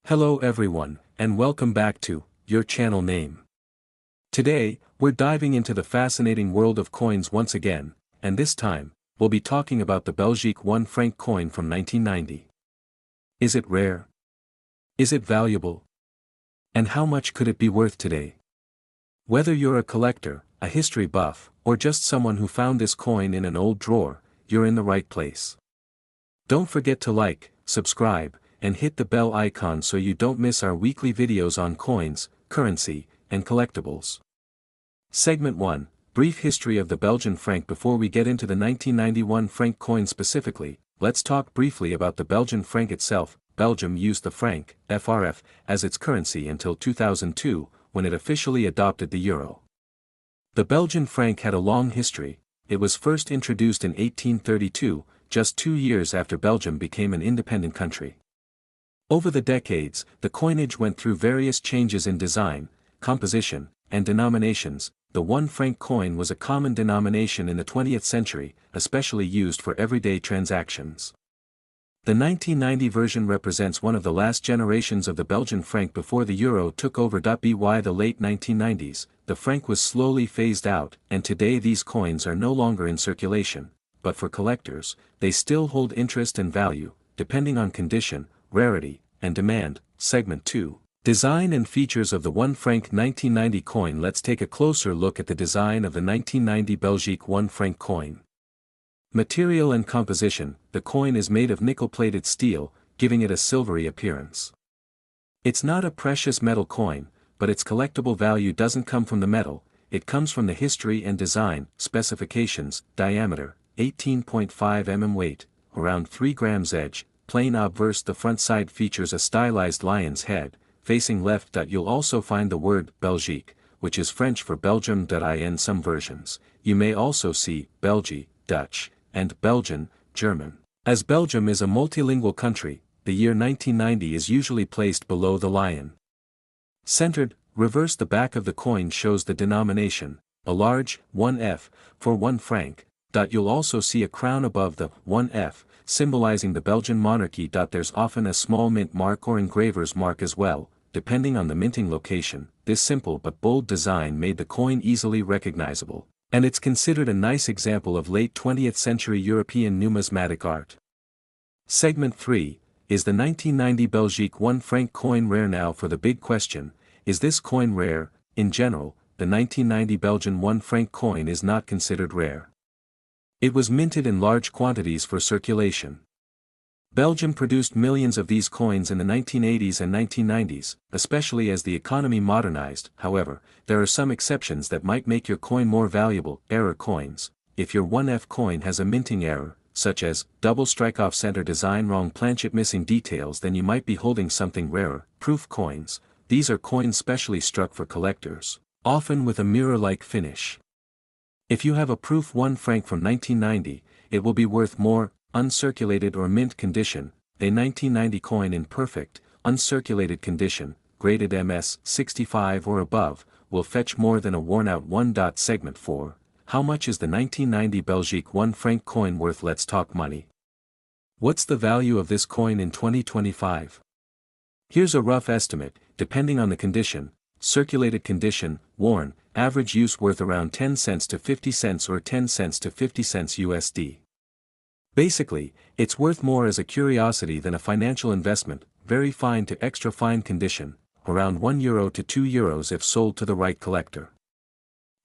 Hello everyone, and welcome back to your channel name. Today, we're diving into the fascinating world of coins once again, and this time, we'll be talking about the Belgique 1 franc coin from 1990. Is it rare? Is it valuable? And how much could it be worth today? Whether you're a collector, a history buff, or just someone who found this coin in an old drawer, you're in the right place. Don't forget to like, subscribe, and hit the bell icon so you don't miss our weekly videos on coins, currency, and collectibles. Segment 1, Brief History of the Belgian franc. Before we get into the 1991 franc coin specifically, let's talk briefly about the Belgian franc itself. Belgium used the franc, FRF, as its currency until 2002, when it officially adopted the euro. The Belgian franc had a long history. It was first introduced in 1832, just 2 years after Belgium became an independent country. Over the decades, the coinage went through various changes in design, composition, and denominations. The 1 franc coin was a common denomination in the 20th century, especially used for everyday transactions. The 1990 version represents one of the last generations of the Belgian franc before the euro took over. By the late 1990s, the franc was slowly phased out, and today these coins are no longer in circulation, but for collectors, they still hold interest and value, depending on condition, rarity, and demand. Segment 2, Design and Features of the 1 franc 1990 coin. Let's take a closer look at the design of the 1990 Belgique 1 franc coin. Material and composition. The coin is made of nickel-plated steel, giving it a silvery appearance. It's not a precious metal coin, but its collectible value doesn't come from the metal, it comes from the history and design. Specifications: diameter, 18.5 mm, weight, around 3 grams, edge, plain obverse. The front side features a stylized lion's head, facing left. You'll also find the word Belgique, which is French for Belgium. In some versions, you may also see België, Dutch, and Belgian, German. As Belgium is a multilingual country, the year 1990 is usually placed below the lion. Centered, reverse. The back of the coin shows the denomination, a large 1F, for 1 franc. You'll also see a crown above the 1F, symbolizing the Belgian monarchy. There's often a small mint mark or engraver's mark as well, depending on the minting location. This simple but bold design made the coin easily recognizable, and it's considered a nice example of late 20th century European numismatic art. Segment 3, Is the 1990 Belgique 1 franc coin rare? Now for the big question, is this coin rare? In general, the 1990 Belgian 1 franc coin is not considered rare. It was minted in large quantities for circulation. Belgium produced millions of these coins in the 1980s and 1990s, especially as the economy modernized. However, there are some exceptions that might make your coin more valuable. Error coins. If your 1F coin has a minting error, such as double strike off center design, wrong planchet, missing details, then you might be holding something rarer. Proof coins. These are coins specially struck for collectors, often with a mirror-like finish. If you have a proof 1 franc from 1990, it will be worth more. Uncirculated or mint condition. A 1990 coin in perfect, uncirculated condition, graded MS 65 or above, will fetch more than a worn-out 1. Segment 4, How much is the 1990 Belgique 1 franc coin worth? Let's talk money. What's the value of this coin in 2025? Here's a rough estimate, depending on the condition. Circulated condition, worn, average use, worth around 10 cents to 50 cents or 10 cents to 50 cents USD. Basically, it's worth more as a curiosity than a financial investment. Very fine to extra fine condition, around €1 to €2 if sold to the right collector.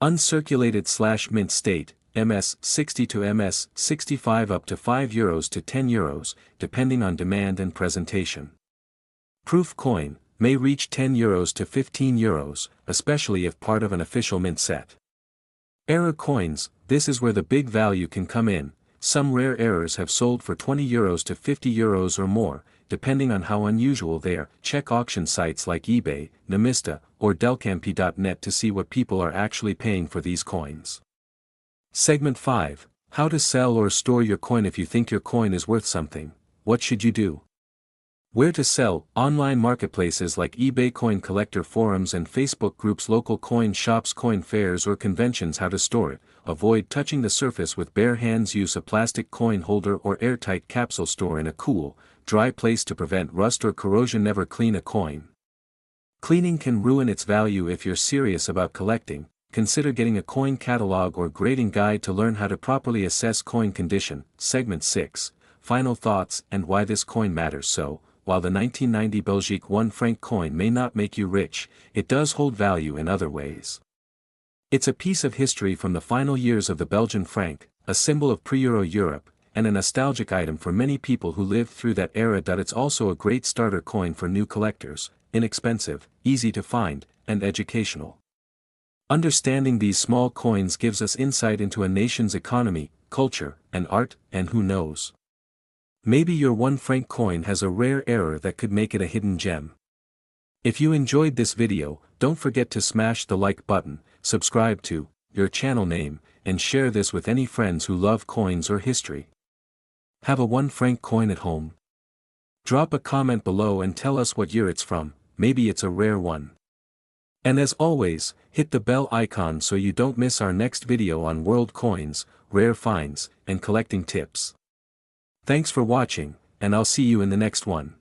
Uncirculated/mint state, MS 60 to MS 65, up to €5 to €10, depending on demand and presentation. Proof coin may reach €10 to €15, especially if part of an official mint set. Error coins. This is where the big value can come in. Some rare errors have sold for €20 to €50 or more, depending on how unusual they are. Check auction sites like eBay, Namista, or Delcampi.net to see what people are actually paying for these coins. Segment 5, How to sell or store your coin. If you think your coin is worth something, what should you do? Where to sell. Online marketplaces like eBay, coin collector forums and Facebook groups, local coin shops, coin fairs or conventions. How to store it. Avoid touching the surface with bare hands. Use a plastic coin holder or airtight capsule. Store in a cool, dry place to prevent rust or corrosion. Never clean a coin. Cleaning can ruin its value. If you're serious about collecting, consider getting a coin catalog or grading guide to learn how to properly assess coin condition. Segment 6, Final Thoughts and Why This Coin Matters. So, while the 1990 Belgique 1 franc coin may not make you rich, it does hold value in other ways. It's a piece of history from the final years of the Belgian franc, a symbol of pre-Euro Europe, and a nostalgic item for many people who lived through that era. It's also a great starter coin for new collectors, inexpensive, easy to find, and educational. Understanding these small coins gives us insight into a nation's economy, culture, and art, and who knows? Maybe your 1 franc coin has a rare error that could make it a hidden gem. If you enjoyed this video, don't forget to smash the like button, subscribe to your channel name, and share this with any friends who love coins or history. Have a 1 franc coin at home? Drop a comment below and tell us what year it's from. Maybe it's a rare one. And as always, hit the bell icon so you don't miss our next video on world coins, rare finds, and collecting tips. Thanks for watching, and I'll see you in the next one.